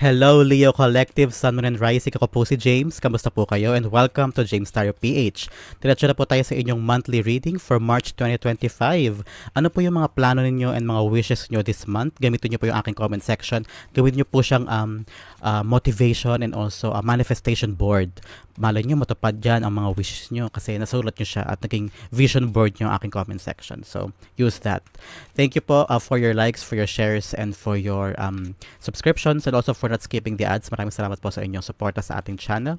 Hello, Leo Collective, Sun, Moon, and Rising. Ako po si James. Kamusta po kayo? And welcome to James Tarot PH. Diretso na po tayo sa inyong monthly reading for March 2025. Ano po yung mga plano ninyo and mga wishes nyo this month? Gamitin nyo po yung aking comment section. Gawin nyo po siyang motivation and also a manifestation board. Malay nyo, matupad dyan ang mga wishes nyo kasi nasulat nyo siya at naging vision board nyo ang aking comment section. So, use that. Thank you po for your likes, for your shares, and for your subscriptions, and also for not skipping the ads. Maraming salamat po sa inyong suporta sa ating channel.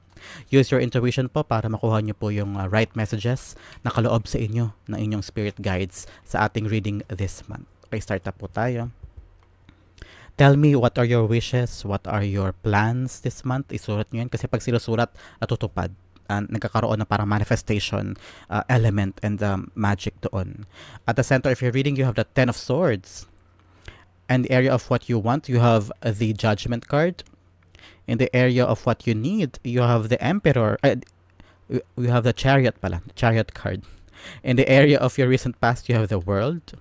Use your intuition po para makuha nyo po yung right messages na kaloob sa inyo ng inyong spirit guides sa ating reading this month. Okay, start na po tayo. Tell me, what are your wishes? What are your plans this month? Isulat nyo yan kasi pag sinusulat, natutupad. Nagkakaroon ng parang manifestation element and magic doon. At the center of your reading, you have the Ten of Swords. And the area of what you want, you have the Judgment card. In the area of what you need, you have the Emperor. You have the Chariot pala, the Chariot card. In the area of your recent past, you have the World.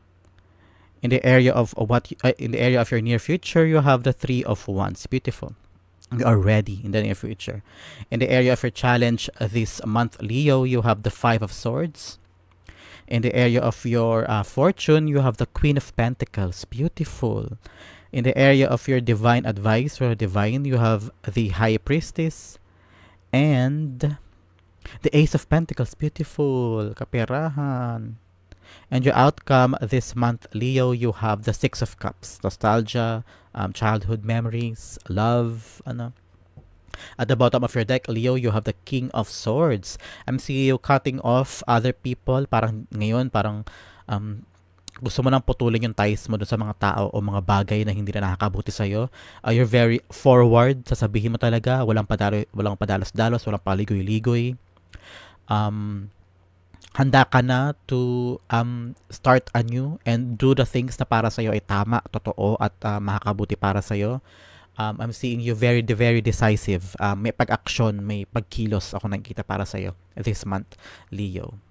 In the area of in the area of your near future, you have the Three of Wands. Beautiful. You are ready in the near future. In the area of your challenge this month, Leo, you have the Five of Swords. In the area of your fortune, you have the Queen of Pentacles. Beautiful. In the area of your divine advice or divine, you have the High Priestess and the Ace of Pentacles. Beautiful. Kaperahan. And your outcome this month, Leo, you have the Six of Cups. Nostalgia, childhood memories, love, ano. At the bottom of your deck, Leo, you have the King of Swords. I'm seeing you cutting off other people. Parang ngayon, parang gusto mo nang putulin yung ties mo dun sa mga tao o mga bagay na hindi na nakakabuti sa'yo. You're very forward. Sasabihin mo talaga. Walang padalos-dalos, walang paligoy-ligoy. Handa ka na to start anew and do the things na para sa'yo ay tama, totoo at makakabuti para sa'yo. I'm seeing you very decisive. May pag-action, may pagkilos ako nakikita para sa'yo this month, Leo.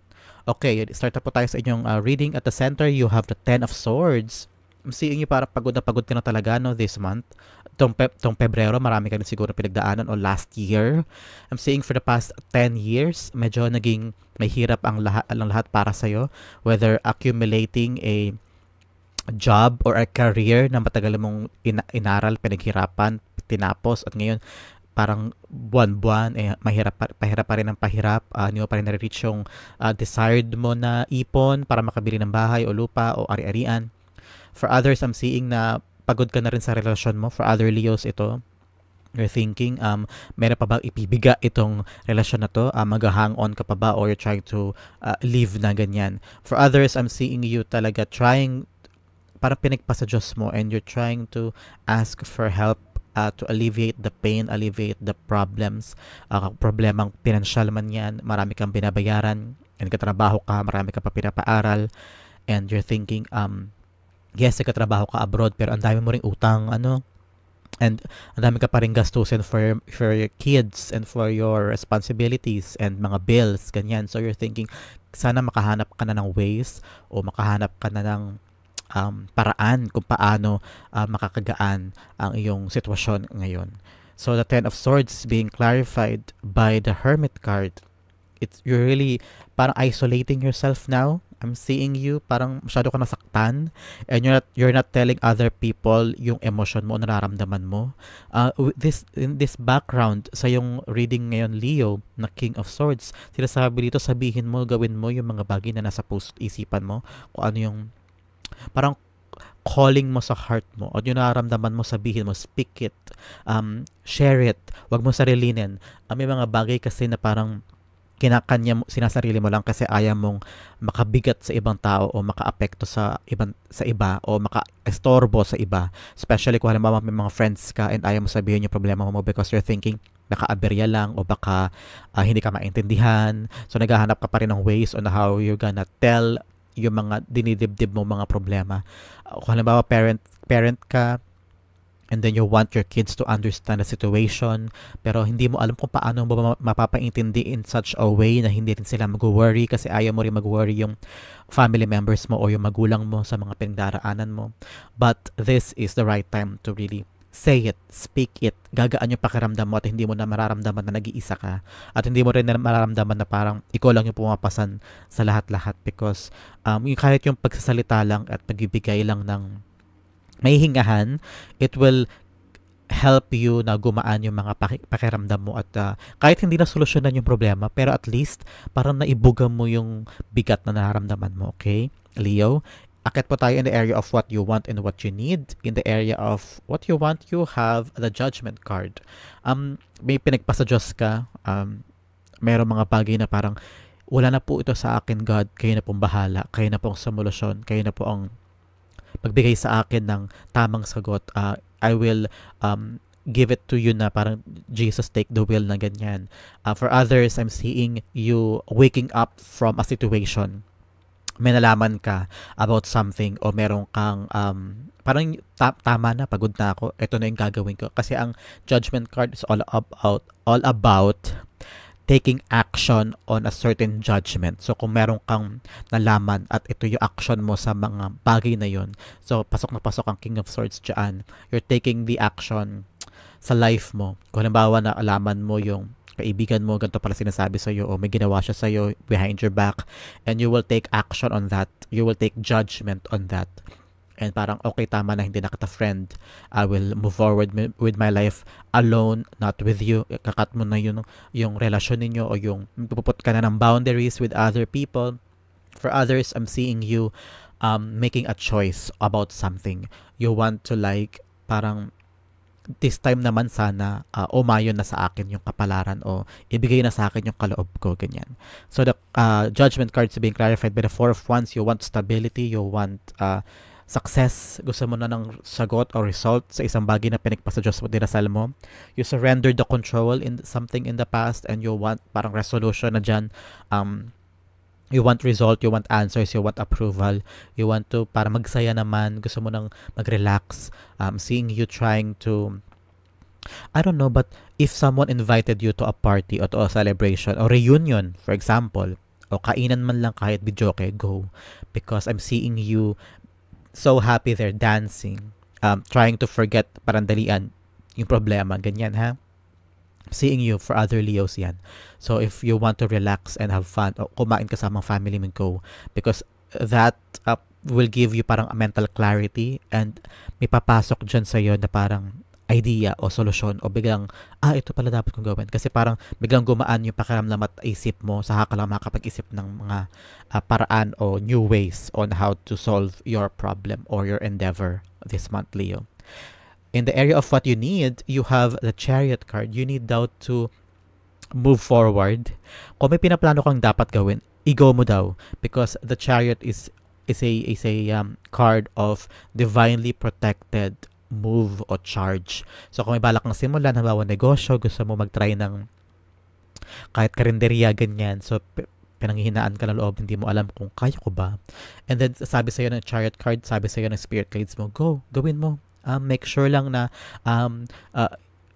Okay, start na po tayo sa inyong reading. At the center, you have the Ten of Swords. I'm seeing you para pagod na pagod ka na talaga no, this month. Tong Pebrero, marami ka na siguro pinagdaanan o last year. I'm seeing for the past 10 years, medyo naging may hirap ang lahat para sa'yo. Whether accumulating a job or a career na matagal mong inaral, pinaghirapan, tinapos, at ngayon parang buwan-buwan, pahirap pa rin ang pahirap. Hindi mo pa rin na-reach yung desired mo na ipon para makabili ng bahay o lupa o ari-arian. For others, I'm seeing na pagod ka na rin sa relasyon mo. For other Leos ito, you're thinking, meron pa ba ipibiga itong relasyon na to? Mag-hang on ka pa ba or you're trying to leave na ganyan? For others, I'm seeing you talaga trying, parang pinagpa sa Diyos mo and you're trying to ask for help to alleviate the pain, alleviate the problems. Problemang pinansyal man yan, marami kang binabayaran, and katrabaho ka, marami kang pa pinapaaral, and you're thinking, yes, nagkatrabaho ka abroad pero ang dami mo ring utang, ano, and ang dami ka pa rin gastusin for your kids and for your responsibilities and mga bills, ganyan. So you're thinking, sana makahanap ka na ng ways o makahanap ka na ng paraan kung paano makakagaan ang iyong sitwasyon ngayon. So the Ten of Swords being clarified by the Hermit card. You're really parang isolating yourself now. I'm seeing you parang masyado ka nasaktan and you're not telling other people yung emotion mo, nararamdaman mo. In this background sa yung reading ngayon, Leo, na King of Swords, sinasabi dito, sabihin mo, gawin mo yung mga bagay na nasa isipan mo, kung ano yung parang calling mo sa heart mo o yung nararamdaman mo, sabihin mo, speak it, share it, wag mo sarilinin. May mga bagay kasi na parang kinakanya mo, sinasarili mo lang kasi ayaw mong makabigat sa ibang tao o makaapekto sa iba o makaestorbo sa iba, especially kung halimbawa may mga friends ka and ayaw mo sabihin yung problema mo because you're thinking nakaaberya lang o baka hindi ka maintindihan, so naghahanap ka pa rin ng ways on how you're gonna tell yung mga dinidibdib mo mga problema. Kung halimbawa parent ka and then you want your kids to understand the situation pero hindi mo alam kung paano mo mapapaintindi in such a way na hindi rin sila mag-worry kasi ayaw mo rin mag-worry yung family members mo o yung magulang mo sa mga pinagdaraanan mo. But this is the right time to really say it, speak it, gagaan yung pakiramdam mo at hindi mo na mararamdaman na nag-iisa ka at hindi mo rin na mararamdaman na parang ikaw lang yung pumapasan sa lahat-lahat because yung kahit yung pagsasalita lang at pagbibigay lang ng may hingahan, it will help you na gumaan yung mga pakiramdam mo at kahit hindi na solusyonan yung problema pero at least parang naibuga mo yung bigat na nararamdaman mo, okay? Leo, akit po tayo in the area of what you want and what you need. In the area of what you want, you have the Judgment card. May pinagpasa Diyos ka, mayroong mga bagay na parang wala na po ito sa akin, God, kayo na pong bahala, kayo na pong sumulusyon, kayo na po ang pagbigay sa akin ng tamang sagot. I will give it to you na parang Jesus take the wheel na ganyan. For others, I'm seeing you waking up from a situation. May nalaman ka about something o meron kang parang tama na, pagod na ako, ito na yung gagawin ko. Kasi ang Judgment card is all about taking action on a certain judgment. So, kung meron kang nalaman at ito yung action mo sa mga bagay na yun, so, pasok na pasok ang King of Swords dyan. You're taking the action sa life mo. Kung halimbawa na alaman mo yung kaibigan mo, ganito pala sinasabi sa'yo, o may ginawa siya sa'yo behind your back, and you will take action on that. You will take judgment on that. And parang, okay, tama na, hindi na kita friend. I will move forward with my life alone, not with you. Kakat mo na yung relasyon ninyo o yung puput ka na ng boundaries with other people. For others, I'm seeing you making a choice about something. You want to parang, this time naman sana, umayon na sa akin yung kapalaran o ibigay na sa akin yung kaloob ko, ganyan. So, the Judgment cards being clarified by the Four of Wands. You want stability, you want success, gusto mo na ng sagot or result sa isang bagay na pinagpasa Diyos mo, dinasal mo. You surrender the control in something in the past and you want parang resolution na dyan. You want result, you want answers, you want approval, you want to para magsaya naman, gusto mo nang mag-relax. Seeing you trying to, I don't know, but if someone invited you to a party or to a celebration or reunion, for example, o kainan man lang kahit videoke, go. Because I'm seeing you so happy there, dancing, trying to forget, parang dalian yung problema, ganyan ha. Seeing you for other Leos yan. So if you want to relax and have fun, o kumain ka sa mga family mo, go. Because that will give you parang a mental clarity and may papasok dyan sa'yo na parang idea o solusyon o biglang, ito pala dapat kong gawin. Kasi parang biglang gumaan yung pakiramdam at isip mo, saka ka lang makapag-isip ng mga paraan o new ways on how to solve your problem or your endeavor this month, Leo. In the area of what you need, you have the Chariot card. You need daw to move forward. Kung may pinaplano kang dapat gawin, i-go mo daw. Because the Chariot is a card of divinely protected move o charge. So, kung may balak kang simulan, halimbawa negosyo, gusto mo mag-try ng kahit karinderya, ganyan. So, pinanghihinaan ka ng loob, hindi mo alam kung kaya ko ba. And then, sabi sa'yo ng Chariot card, sabi sa'yo ng Spirit guides mo, go, gawin mo. Make sure lang na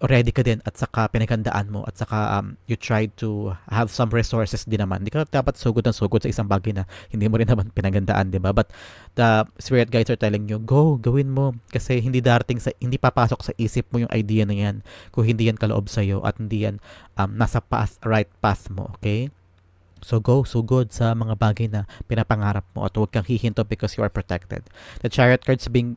ready ka din at saka pinaghandaan mo at saka you try to have some resources din naman. Hindi ka dapat sugod ng sugod sa isang bagay na hindi mo rin naman pinaghandaan, di ba? But the spirit guides are telling you, go, gawin mo. Kasi hindi hindi papasok sa isip mo yung idea na yan kung hindi yan kaloob sa'yo at hindi yan nasa right path mo, okay? So go, sugod sa mga bagay na pinapangarap mo at huwag kang hihinto because you are protected. The Chariot cards being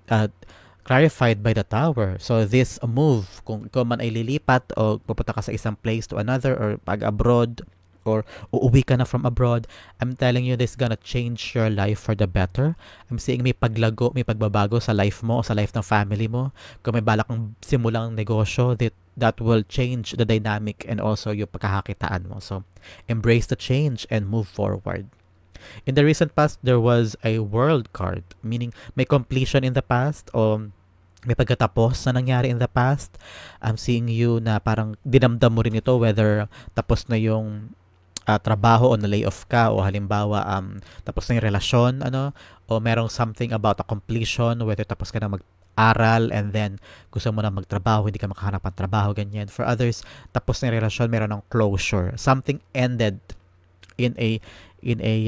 clarified by the Tower. So this move, kung ikaw man ay lilipat o pupunta ka sa isang place to another or pag-abroad or uuwi ka na from abroad, I'm telling you this is gonna change your life for the better. I'm seeing may pagbabago sa life mo o sa life ng family mo. Kung may balak kang simulang negosyo, that will change the dynamic and also yung pagkakakitaan mo. So embrace the change and move forward. In the recent past, there was a World card, meaning may completion in the past o may pagkatapos na nangyari in the past. I'm seeing you na parang dinamdam mo rin ito whether tapos na yung trabaho o na-lay off ka o halimbawa tapos na yung relasyon o merong something about a completion, whether tapos ka na mag-aral and then gusto mo na magtrabaho, hindi ka makahanap ng trabaho, ganyan. For others, tapos na yung relasyon, meron ng closure. Something ended in a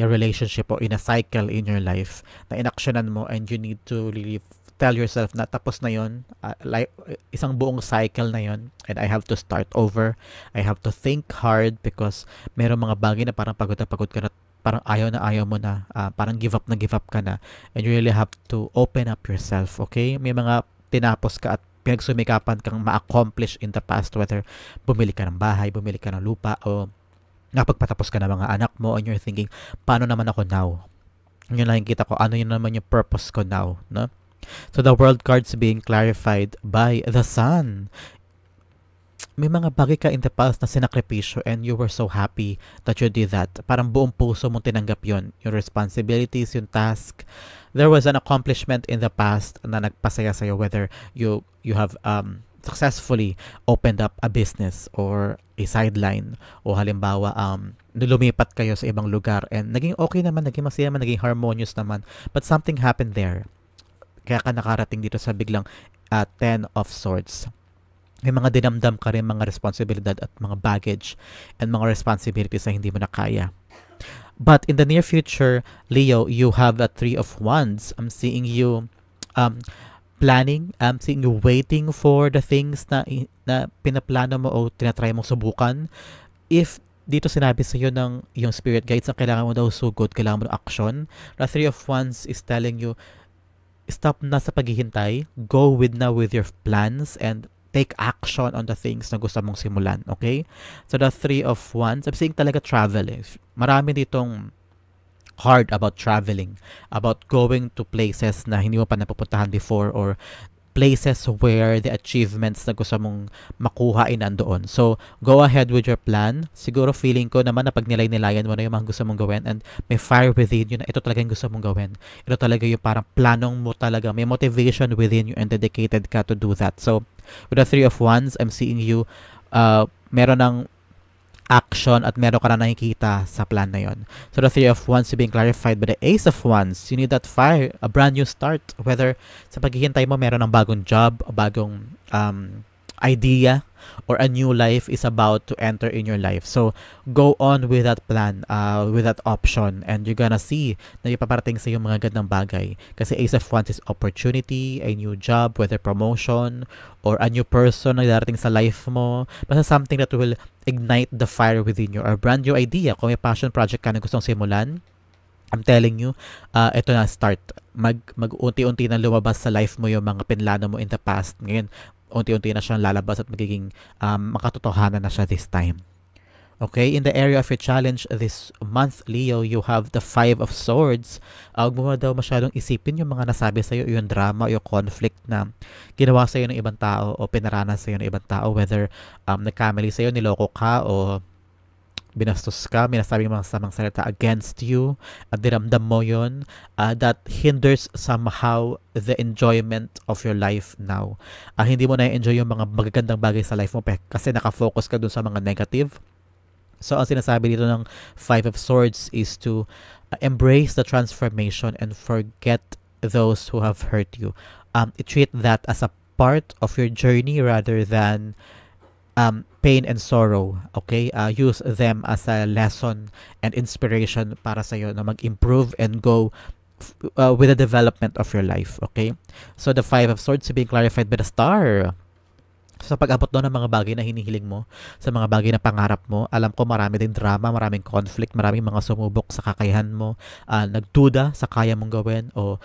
relationship or in a cycle in your life na inaksyonan mo and you need to really tell yourself na tapos na yon, like isang buong cycle na yon, and I have to start over. I have to think hard because meron mga bagay na parang pagod na pagod ka na, parang ayaw na ayaw mo na, parang give up ka na, and you really have to open up yourself, okay? May mga tinapos ka at pinagsumikapan kang ma-accomplish in the past, whether bumili ka ng bahay, bumili ka ng lupa, o napagpatapos ka ng mga anak mo, and you're thinking, paano naman ako now? Yun lang yung kita ko, ano yun naman yung purpose ko now, no? So the world cards being clarified by the sun. May mga bagay ka in the past na sinakripisyo and you were so happy that you did that. Parang buong puso mong tinanggap yon, yung responsibilities, yung task. There was an accomplishment in the past na nagpasaya sa'yo, whether you have successfully opened up a business or a sideline, o halimbawa lumipat kayo sa ibang lugar and naging okay naman, naging masaya naman, naging harmonious naman, but something happened there kaya ka nakarating dito sa biglang 10 of swords. May mga dinamdam ka rin, mga responsibilidad at mga baggage and mga responsibilities na hindi mo na kaya. But in the near future, Leo, you have a 3 of wands. I'm seeing you planning, I'm seeing you waiting for the things na pinaplano mo o tinatry mong subukan. If dito sinabi sa iyo ng yung spirit guides na kailangan mo daw sugod, kailangan mo ng action, the 3 of wands is telling you, stop na sa paghihintay, go with your plans and take action on the things na gusto mong simulan, okay? So the 3 of wands, I'm seeing talaga travel. Marami ditong hard about traveling, about going to places na hindi mo pa napupuntahan before, or places where the achievements na gusto mong makuha ay nandoon. So, go ahead with your plan. Siguro feeling ko naman na pag nilay-nilayan mo na yung mga gusto mong gawin and may fire within you na ito talaga yung gusto mong gawin. Ito talaga yung parang planong mo talaga. May motivation within you and dedicated ka to do that. So, with the 3 of wands, I'm seeing you meron ng action at meron ka na nakikita sa plan na yon. So the 3 of wands being clarified by the ace of wands. You need that fire, a brand new start. Whether sa paghihintay mo meron ng bagong job, bagong idea, or a new life is about to enter in your life. So go on with that plan, with that option, and you're gonna see na ipaparating sa iyo mga gandang bagay. Kasi ace of wands is opportunity, a new job, whether promotion, or a new person na darating sa life mo. Basta something that will ignite the fire within you, or brand new idea. Kung may passion project ka na gustong simulan, I'm telling you, ito na start. Mag-unti-unti na lumabas sa life mo yung mga pinlano mo in the past. Ngayon, unti-unti na siyang lalabas at magiging makatotohanan na siya this time. Okay, in the area of your challenge this month, Leo, you have the 5 of swords. Huwag mo daw masyadong isipin yung mga nasabi sa'yo, yung drama, yung conflict na ginawa sa'yo ng ibang tao o pinaranas sa'yo ng ibang tao, whether nagkamali sa'yo, niloko ka, o binastos ka, may nasabing mga samang salita against you, at diramdam mo yun, that hinders somehow the enjoyment of your life now. Hindi mo na-enjoy yung mga magagandang bagay sa life mo kasi nakafocus ka dun sa mga negative. So, ang sinasabi dito ng 5 of swords is to embrace the transformation and forget those who have hurt you. Treat that as a part of your journey rather than pain and sorrow, okay? Use them as a lesson and inspiration para sa'yo na mag-improve and go with the development of your life, okay? So, the 5 of swords being clarified by the star. So, sa pag-abot doon ng mga bagay na hinihiling mo, sa mga bagay na pangarap mo, alam ko marami din drama, maraming conflict, maraming mga sumubok sa kakayahan mo, nagduda sa kaya mong gawin, o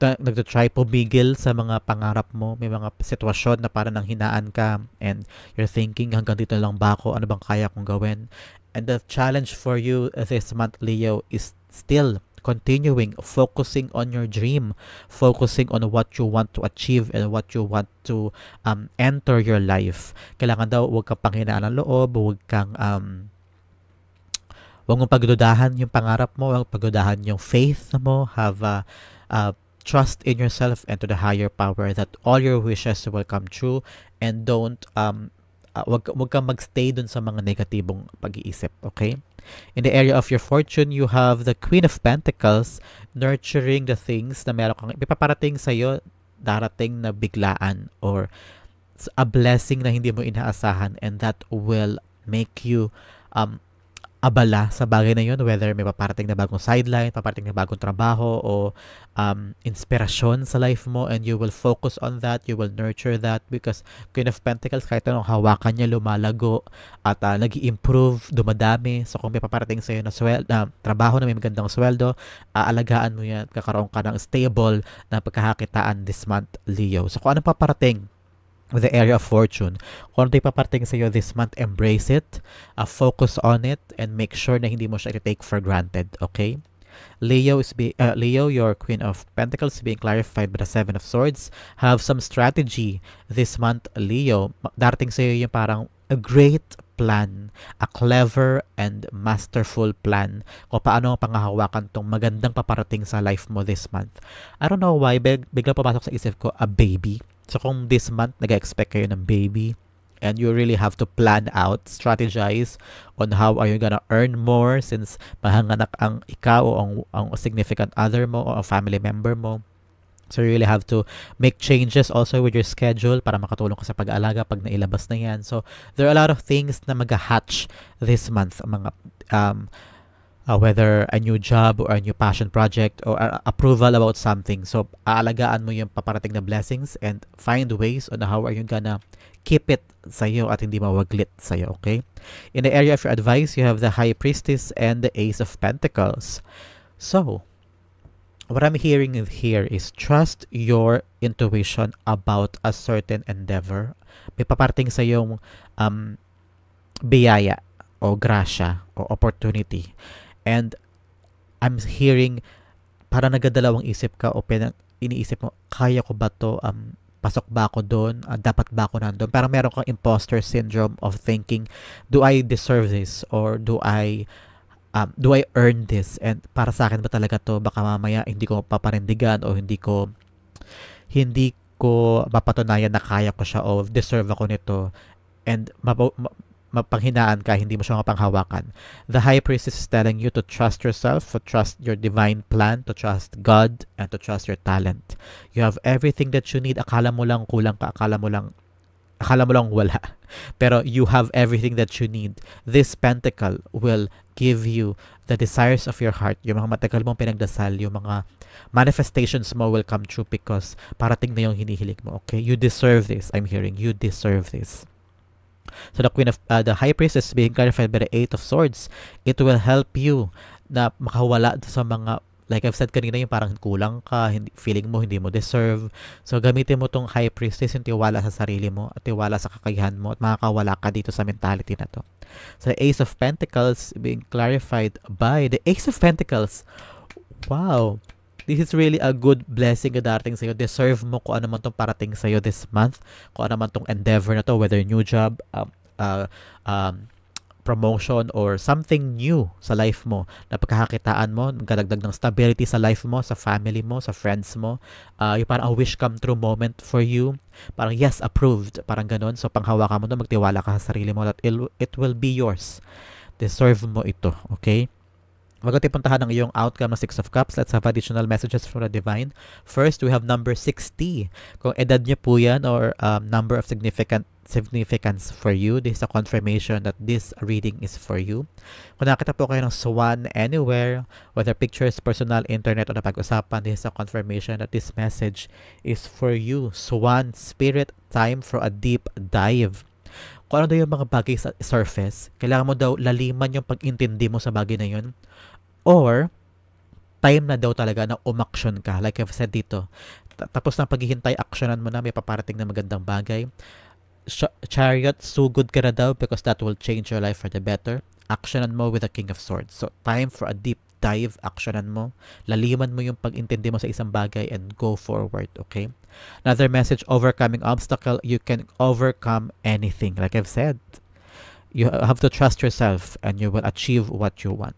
nagtitry pumigil sa mga pangarap mo. May mga sitwasyon na parang nanghinaan ka and you're thinking, hanggang dito lang ba ako? Ano bang kaya kong gawin? And the challenge for you this month, Leo, is still continuing, focusing on your dream, focusing on what you want to achieve and what you want to enter your life. Kailangan daw, huwag kang panghinaan ng loob, huwag mong pagdudahan yung pangarap mo, huwag pagdudahan yung faith mo, have trust in yourself and to the higher power that all your wishes will come true, and don't wag kang magstay dun sa mga negatibong pag-iisip, okay? In the area of your fortune, you have the Queen of Pentacles, nurturing the things na meron kang ipaparating sa iyo, darating na biglaan or a blessing na hindi mo inaasahan, and that will make you abala sa bagay na yun, whether may paparating na bagong sideline, paparating na bagong trabaho, o inspirasyon sa life mo, and you will focus on that, you will nurture that, because Queen of Pentacles, kahit anong hawakan niya, lumalago, at nag-i-improve, dumadami. So kung may paparating sa'yo na trabaho na may magandang sweldo, aalagaan mo yan, kakaroon ka ng stable na pagkakakitaan this month, Leo. So kung anong paparating with the area of fortune, kung ano ipaparating sa iyo this month, embrace it, focus on it, and make sure na hindi mo siya i-take for granted, okay? Leo, your Queen of Pentacles, being clarified by the Seven of Swords. Have some strategy this month, Leo. Darating sa iyo yung parang a great plan, a clever and masterful plan kung paano pangahawakan tong magandang paparating sa life mo this month. I don't know why, bigla pumasok sa isip ko, a baby. So kung this month nag-expect kayo ng baby, and you really have to plan out, strategize on how are you gonna earn more since mahanganak ang ikaw o ang significant other mo o a family member mo. So you really have to make changes also with your schedule para makatulong ka sa pag-aalaga pag nailabas na yan. So there are a lot of things na mag-hatch this month, mga whether a new job or a new passion project or approval about something. So, aalagaan mo yung paparating na blessings and find ways on how are you gonna keep it sa'yo at hindi mawaglit sa'yo, okay? In the area of your advice, you have the High Priestess and the Ace of Pentacles. So, what I'm hearing here is trust your intuition about a certain endeavor. May paparating sa yung biyaya o grasya o opportunity. And I'm hearing, para nagadalawang isip ka o iniisip mo, kaya ko ba to? Pasok ba ako doon? Dapat ba ako nandun? Parang meron kang imposter syndrome of thinking, do I deserve this? Or do I earn this? And para sa akin ba talaga to? Baka mamaya hindi ko paparindigan o hindi ko mapatunayan na kaya ko siya o deserve ako nito. And mapanghinaan ka, hindi mo siya mapanghawakan. The High Priestess is telling you to trust yourself, to trust your divine plan, to trust God, and to trust your talent. You have everything that you need. Akala mo lang kulang ka, akala mo lang wala. Pero you have everything that you need. This pentacle will give you the desires of your heart. Yung mga matagal mong pinagdasal, yung mga manifestations mo will come true because parating na yung hinihiling mo. Okay? You deserve this. I'm hearing, you deserve this. So the High Priestess being clarified by the Eight of Swords, it will help you na makawala sa mga, like I've said kanina, yung parang kulang ka, feeling mo hindi mo deserve. So gamitin mo tong High Priestess, yung tiwala sa sarili mo at tiwala sa kakayahan mo at makakawala ka dito sa mentality na to. So the Ace of Pentacles being clarified by the Ace of Pentacles. Wow! This is really a good blessing na darating sa'yo. Deserve mo kung ano man itong parating sa'yo this month. Kung ano man itong endeavor na to, whether new job, promotion, or something new sa life mo na pagkakakitaan mo, nagdagdag ng stability sa life mo, sa family mo, sa friends mo. Yung parang a wish come true moment for you. Parang yes, approved. Parang ganun. So panghawakan mo doon, magtiwala ka sa sarili mo that it will be yours. Deserve mo ito. Okay? Bago tayo puntahan ng iyong outcome ng Six of Cups, let's have additional messages from the Divine. First, we have number 60. Kung edad niyo po yan or number of significance for you, this is a confirmation that this reading is for you. Kung nakita po kayo ng swan anywhere, whether pictures, personal, internet, o napag-usapan, this is a confirmation that this message is for you. Swan, spirit, time for a deep dive. Kung ano daw yung mga bagay sa surface, kailangan mo daw laliman yung pag-intindi mo sa bagay na yun. Or, time na daw talaga na umaksyon ka. Like I've said dito, tapos na paghihintay, aksyonan mo na, may paparating na magandang bagay. Chariot, sugod ka na daw because that will change your life for the better. Aksyonan mo with the King of Swords. So, time for a deep dive, aksyonan mo. Laliman mo yung pag-intindi mo sa isang bagay and go forward, okay? Another message, overcoming obstacle. You can overcome anything. Like I've said, you have to trust yourself and you will achieve what you want.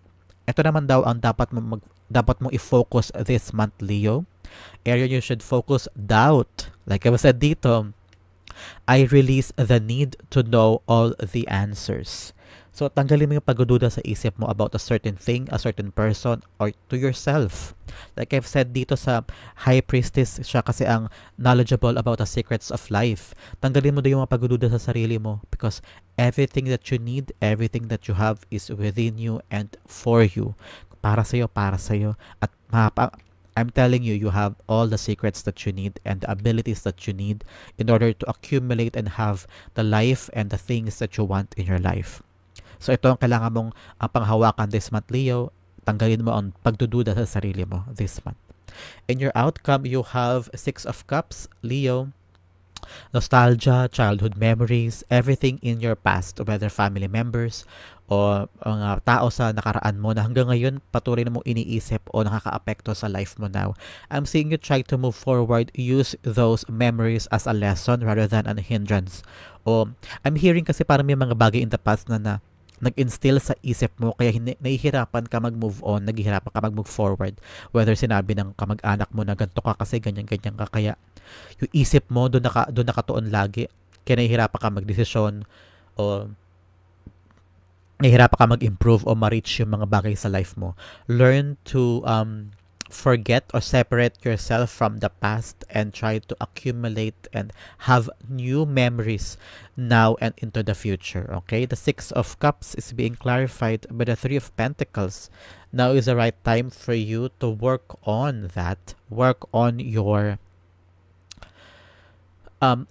Ito naman daw ang dapat mo i-focus this month, Leo. Area you should focus, doubt. Like I've said dito, I release the need to know all the answers. So, tanggalin mo yung pagdududa sa isip mo about a certain thing, a certain person, or to yourself. Like I've said dito sa High Priestess, siya kasi ang knowledgeable about the secrets of life. Tanggalin mo doon yung mga pagdududa sa sarili mo because everything that you need, everything that you have is within you and for you. Para sa'yo, para sa'yo. At I'm telling you, you have all the secrets that you need and the abilities that you need in order to accumulate and have the life and the things that you want in your life. So ito ang kailangan mong panghawakan this month, Leo. Tanggalin mo ang pagdududa sa sarili mo this month. In your outcome, you have Six of Cups, Leo. Nostalgia, childhood memories, everything in your past, whether family members o mga tao sa nakaraan mo na hanggang ngayon patuloy na mong iniisip o nakakaapekto sa life mo now. I'm seeing you try to move forward, use those memories as a lesson rather than an hindrance. O I'm hearing kasi parang may mga bagay in the past na nag-instill sa isip mo kaya nahihirapan ka mag-move on, naghihirapan ka mag-move forward. Whether sinabi ng kamag-anak mo na ganito ka kasi ganyan-ganyan ka, kaya yung isip mo doon nakatuon lagi, kaya nahihirapan ka mag-desisyon o nahihirapan ka mag-improve o ma-reach yung mga bagay sa life mo. Learn to forget or separate yourself from the past and try to accumulate and have new memories now and into the future. Okay, the Six of Cups is being clarified by the Three of Pentacles. Now is the right time for you to work on that, work on your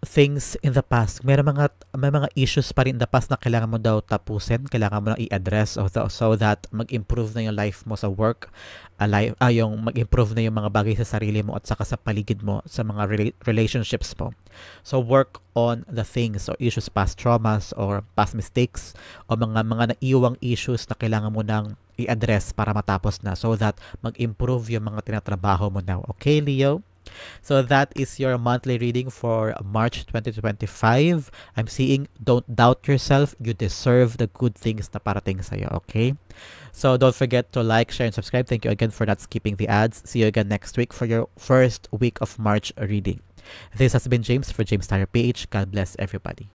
things in the past. May mga issues pa rin in the past na kailangan mo daw tapusin, kailangan mo lang i-address so that mag-improve na yung life mo sa work, yung mag-improve na yung mga bagay sa sarili mo at saka sa paligid mo, sa mga relationships mo. So work on the things or issues, past traumas or past mistakes o mga naiwang issues na kailangan mo nang i-address para matapos na so that mag-improve yung mga tinatrabaho mo now. Okay, Leo? So that is your monthly reading for March 2025. I'm seeing don't doubt yourself. You deserve the good things na parating sa'yo, okay? So don't forget to like, share, and subscribe. Thank you again for not skipping the ads. See you again next week for your first week of March reading. This has been James for James Tyler PH. God bless everybody.